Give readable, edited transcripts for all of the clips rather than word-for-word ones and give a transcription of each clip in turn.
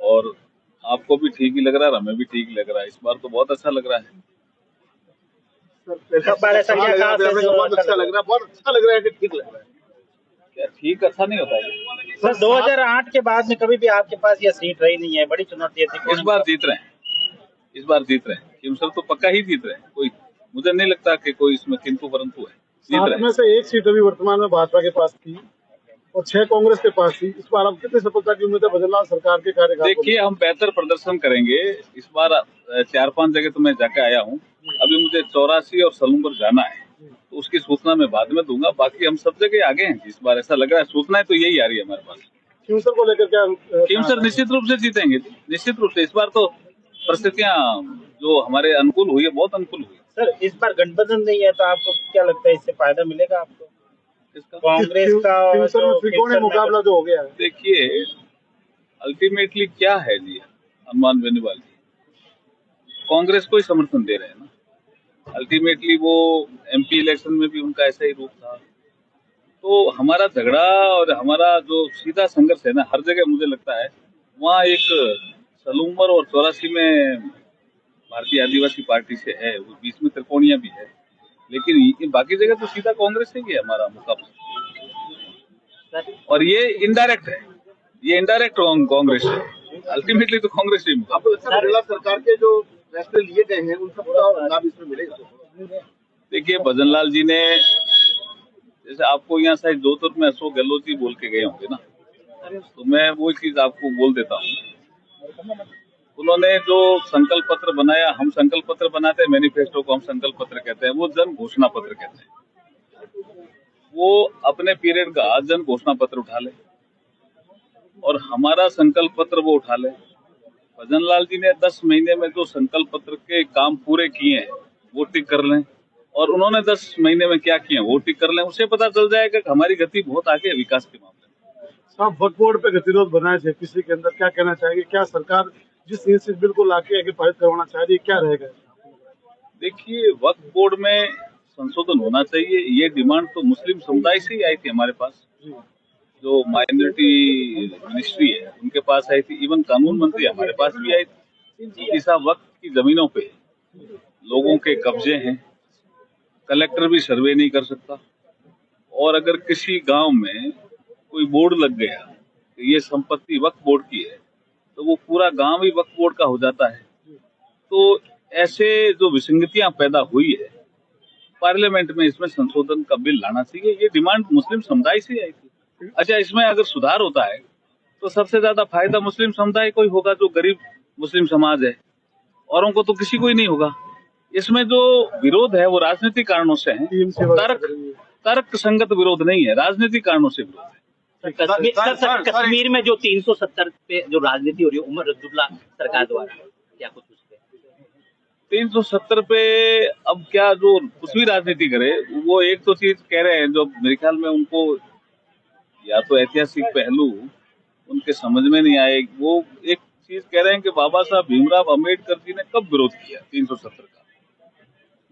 और आपको भी ठीक ही लग रहा है, हमें भी ठीक लग रहा है। इस बार तो बहुत अच्छा लग रहा है। बहुत अच्छा लग रहा है कि ठीक लग रहा है? क्या ठीक अच्छा नहीं होता है? सर 2008 के बाद में कभी भी आपके पास यह सीट रही नहीं है, बड़ी चुनौती थी। इस बार जीत रहे हैं, इस बार जीत रहे हैं। किमसर तो पक्का ही जीत रहे हैं, कोई मुझे नहीं लगता कि कोई इसमें किंतु परंतु है। जीत रहे हैं। में से एक सीट अभी वर्तमान में भाजपा के पास थी और 6 कांग्रेस के पास थी। इस बार अब कितनी सफलता की उम्मीद है भजनलाल सरकार के कार्यकाल? देखिए, हम बेहतर प्रदर्शन करेंगे इस बार। 4-5 जगह तो मैं जाके आया हूँ। अभी मुझे 84 और सलूमपुर जाना है, तो उसकी सूचना मैं बाद में दूंगा। बाकी हम सब जगह आगे हैं इस बार, ऐसा लग रहा है। सूचनाएं तो यही आ रही है हमारे पास। किमसर को लेकर क्या? किमसर निश्चित रूप से जीतेंगे, निश्चित रूप से। इस बार तो परिस्थितियां जो हमारे अनुकूल हुई है, बहुत अनुकूल हुई। सर इस बार गठबंधन नहीं है, तो आपको क्या लगता है इससे फायदा मिलेगा आपको? कांग्रेस का किमसर में त्रिकोणीय मुकाबला जो हो गया है। देखिए, अल्टीमेटली क्या है जी, हनुमान बेनीवाल जी कांग्रेस को ही समर्थन दे रहे हैं ना। अल्टीमेटली वो एमपी इलेक्शन में भी उनका ऐसा ही रूप था। तो हमारा झगड़ा और हमारा जो सीधा संघर्ष है ना, हर जगह मुझे लगता है वहाँ एक सलूमर और 84 में भारतीय आदिवासी पार्टी से है, वो बीच में त्रिकोणिया भी है। लेकिन बाकी जगह तो सीधा कांग्रेस से ही है हमारा मुकाबला। और ये इनडायरेक्ट है, ये इनडायरेक्ट कांग्रेस है। अल्टीमेटली तो कांग्रेस ही। आपको लगता है बिरला सरकार के जो फैसले लिए गए हैं उन सबका लाभ इसमें मिलेगा? देखिए, भजनलाल जी ने, जैसे आपको यहाँ शायद जोधपुर में अशोक गहलोत जी बोल के गए होंगे ना, तो मैं वो चीज आपको बोल देता हूँ। उन्होंने जो संकल्प पत्र बनाया, हम संकल्प पत्र बनाते हैं, मैनिफेस्टो को हम संकल्प पत्र कहते हैं, वो जन घोषणा पत्र कहते हैं। वो अपने पीरियड का जन घोषणा पत्र उठा ले और हमारा संकल्प पत्र वो उठा ले। भजनलाल जी ने 10 महीने में जो संकल्प पत्र के काम पूरे किए हैं वो टिक कर लें, और उन्होंने 10 महीने में क्या किए वो टिक कर लें। उससे पता चल जाएगा कि हमारी गति बहुत आगे है विकास के मामले में। साहब, वक्फ बोर्ड पे गतिरोध बनाए थे किसी के अंदर, क्या कहना चाहेंगे? क्या सरकार जिस इस बिल को लाके आगे पारित करवाना चाह रही है, क्या रहेगा? देखिए, वक्फ बोर्ड में संशोधन होना चाहिए, ये डिमांड तो मुस्लिम समुदाय से ही आई थी हमारे पास। जो माइनॉरिटी मिनिस्ट्री है उनके पास आई थी, इवन कानून मंत्री हमारे पास भी आई थी कि साहब वक्फ की जमीनों पे लोगों के कब्जे हैं, कलेक्टर भी सर्वे नहीं कर सकता, और अगर किसी गांव में कोई बोर्ड लग गया कि ये संपत्ति वक्फ बोर्ड की है, तो वो पूरा गांव ही वक्फ बोर्ड का हो जाता है। तो ऐसे जो विसंगतियां पैदा हुई है, पार्लियामेंट में इसमें संशोधन का बिल लाना चाहिए। ये डिमांड मुस्लिम समुदाय से आई थी। अच्छा, इसमें अगर सुधार होता है तो सबसे ज्यादा फायदा मुस्लिम समुदाय को ही होगा, जो गरीब मुस्लिम समाज है, औरों को तो किसी को ही नहीं होगा। इसमें जो विरोध है वो राजनीतिक कारणों से है, तर्क संगत विरोध नहीं है, राजनीतिक कारणों से विरोध है। कश्मीर में जो 370 पे जो राजनीति हो रही है उमर अब्दुल्ला सरकार द्वारा, क्या कुछ 370 पे अब क्या जो कुछ भी राजनीति करे, वो एक तो चीज कह रहे हैं जो मेरे ख्याल में उनको या तो ऐतिहासिक पहलू उनके समझ में नहीं आए। वो एक चीज कह रहे हैं कि बाबा साहब भीमराव अम्बेडकर जी ने कब विरोध किया 370 का।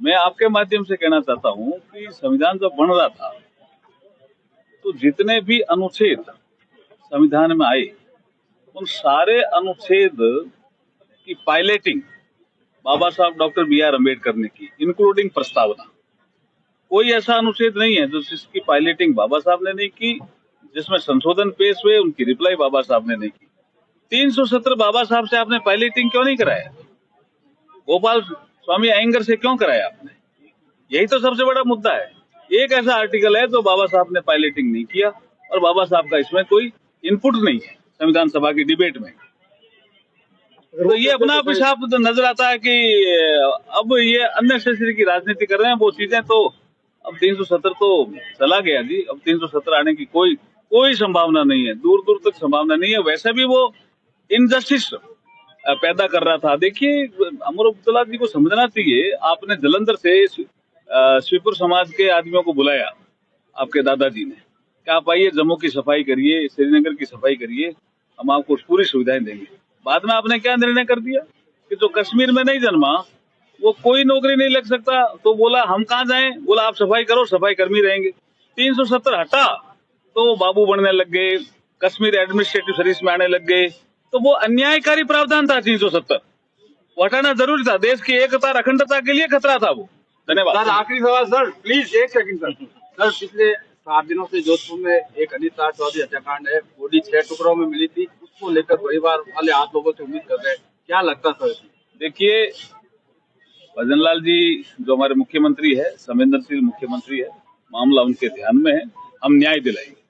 मैं आपके माध्यम से कहना चाहता हूँ कि संविधान जब बन रहा था तो जितने भी अनुच्छेद संविधान में आए, उन सारे अनुच्छेद की पायलटिंग बाबा साहब डॉक्टर BR अम्बेडकर ने की, इंक्लूडिंग प्रस्तावना। कोई ऐसा अनुच्छेद नहीं है जिसकी पायलटिंग बाबा साहब ने नहीं की, जिसमें संशोधन पेश हुए उनकी रिप्लाई बाबा साहब ने नहीं की। 370 बाबा साहब से आपने पायलटिंग क्यों नहीं कराया? गोपाल स्वामी अयंगर से क्यों कराया आपने? यही तो सबसे बड़ा मुद्दा है। एक ऐसा आर्टिकल है जो बाबा साहब ने पायलटिंग नहीं किया, और बाबा साहब का इसमें कोई इनपुट नहीं है संविधान सभा की डिबेट में। तो ये अपना आप साफ नजर आता है कि अब ये अननेसेसरी की राजनीति कर रहे हैं। वो चीजें तो अब 370 तो चला गया जी, अब 370 आने की कोई संभावना नहीं है, दूर दूर तक संभावना नहीं है। वैसे भी वो इनजस्टिस पैदा कर रहा था। देखिए, अमर अब्दुल्ला जी को समझना चाहिए, आपने जलंधर से श्रीपुर समाज के आदमियों को बुलाया आपके दादाजी ने, कि आप आइए जम्मू की सफाई करिए, श्रीनगर की सफाई करिए, हम आपको पूरी सुविधाएं देंगे। बाद में आपने क्या निर्णय कर दिया कि जो कश्मीर में नहीं जन्मा वो कोई नौकरी नहीं लग सकता, तो बोला हम कहाँ जाएं? बोला आप सफाई करो, सफाई कर्मी रहेंगे। 370 हटा तो बाबू बनने लग गए, कश्मीर एडमिनिस्ट्रेटिव सर्विस में आने लग गए, तो वो अन्यायकारी प्रावधान था 370, वो हटाना जरूरी था। देश की एकता और अखंडता के लिए खतरा था वो। धन्यवाद सर। आखिरी सवाल सर, प्लीज एक सेकंड सर। सर, पिछले 7 दिनों से जोधपुर में एक अनिता चौधरी हत्याकांड है, बॉडी 6 टुकड़ों में मिली थी, उसको लेकर परिवार वाले आप लोगों से उम्मीद कर रहे हैं, क्या लगता सर? देखिए, भजनलाल जी जो हमारे मुख्यमंत्री है, संवेदनशील मुख्यमंत्री है, मामला उनके ध्यान में है, हम न्याय दिलाएंगे।